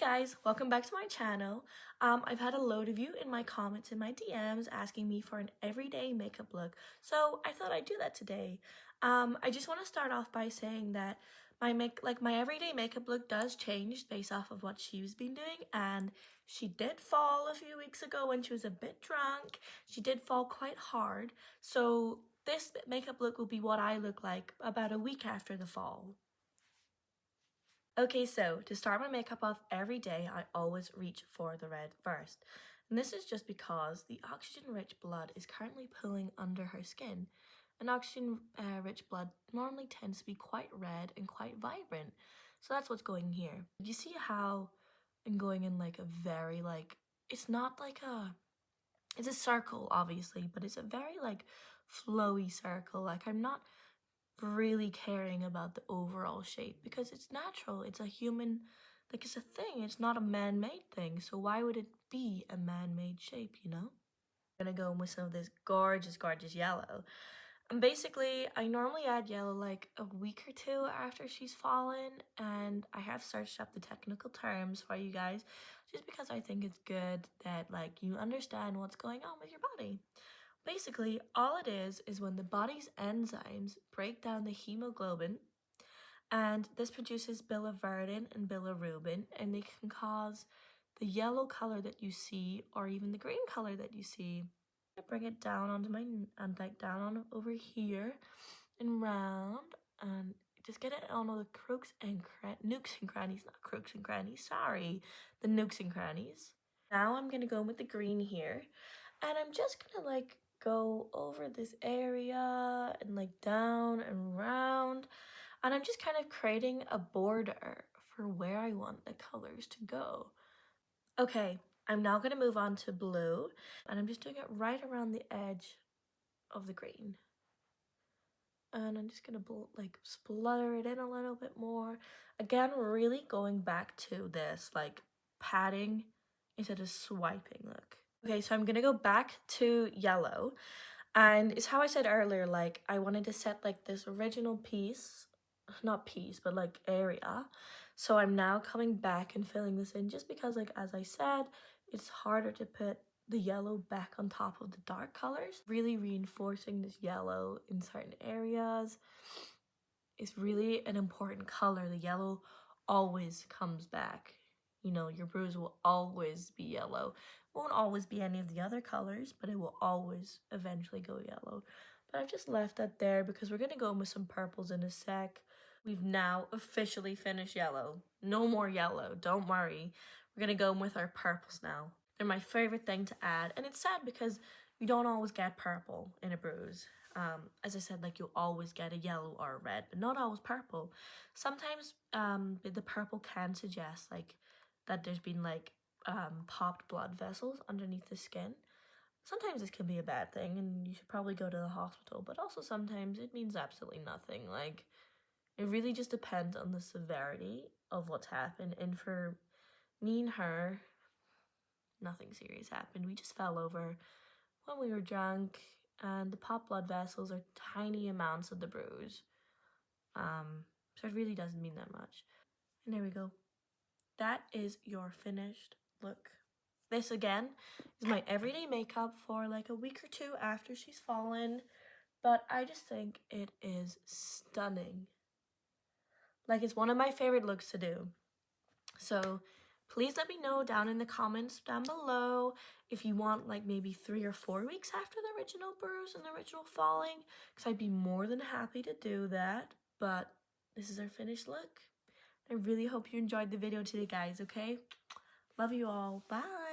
guys, welcome back to my channel. I've had a load of you in my comments and my DMs asking me for an everyday makeup look, so I thought I'd do that today. I just want to start off by saying that my everyday makeup look does change based off of what she's been doing, and she did fall a few weeks ago when she was a bit drunk. She did fall quite hard, so this makeup look will be what I look like about a week after the fall. Okay, so to start my makeup off every day, I always reach for the red first. And this is just because the oxygen-rich blood is currently pooling under her skin. And oxygen-rich blood normally tends to be quite red and quite vibrant. So that's what's going here. You see how I'm going in like a very it's not like it's a circle obviously, but it's a very like flowy circle. Like I'm not really caring about the overall shape because it's natural. It's a human, like it's a thing. It's not a man-made thing. So why would it be a man-made shape, you know? I'm gonna go in with some of this gorgeous, gorgeous yellow. And basically, I normally add yellow like a week or two after she's fallen, and I have searched up the technical terms for you guys just because I think it's good that like you understand what's going on with your body. Basically, all it is when the body's enzymes break down the hemoglobin, and this produces biliverdin and bilirubin, and they can cause the yellow color that you see or even the green color that you see. I bring it down onto my and like down on over here and round, and just get it on all the nooks and crannies, not crooks and crannies, sorry, the nooks and crannies. Now I'm gonna go with the green here, and I'm just gonna like go over this area and like down and round, and I'm just kind of creating a border for where I want the colors to go. Okay, I'm now gonna move on to blue, and I'm just doing it right around the edge of the green. And I'm just gonna like splutter it in a little bit more. Again, really going back to this like patting instead of swiping look. Okay, so I'm gonna go back to yellow, and it's how I said earlier, like I wanted to set like this original piece, not piece, but like area. So I'm now coming back and filling this in just because like as I said, it's harder to put the yellow back on top of the dark colors. Really reinforcing this yellow in certain areas is really an important color. The yellow always comes back. You know, your bruise will always be yellow. Won't always be any of the other colors, but it will always eventually go yellow. But I've just left that there because we're going to go in with some purples in a sec. We've now officially finished yellow. No more yellow, don't worry. We're going to go in with our purples now. They're my favorite thing to add, and it's sad because you don't always get purple in a bruise. As I said, like you'll always get a yellow or a red, but not always purple. Sometimes the purple can suggest like that there's been like popped blood vessels underneath the skin. Sometimes this can be a bad thing and you should probably go to the hospital, but also sometimes it means absolutely nothing. Like it really just depends on the severity of what's happened, and for me and her, nothing serious happened. We just fell over when we were drunk, and the popped blood vessels are tiny amounts of the bruise. So it really doesn't mean that much. And there we go. That is your finished look. This again is my everyday makeup for like a week or two after she's fallen, but I just think it is stunning. Like it's one of my favorite looks to do. So please let me know down in the comments down below if you want like maybe 3 or 4 weeks after the original bruise and the original falling, because I'd be more than happy to do that. But this is our finished look. I really hope you enjoyed the video today, guys, okay? Love you all. Bye.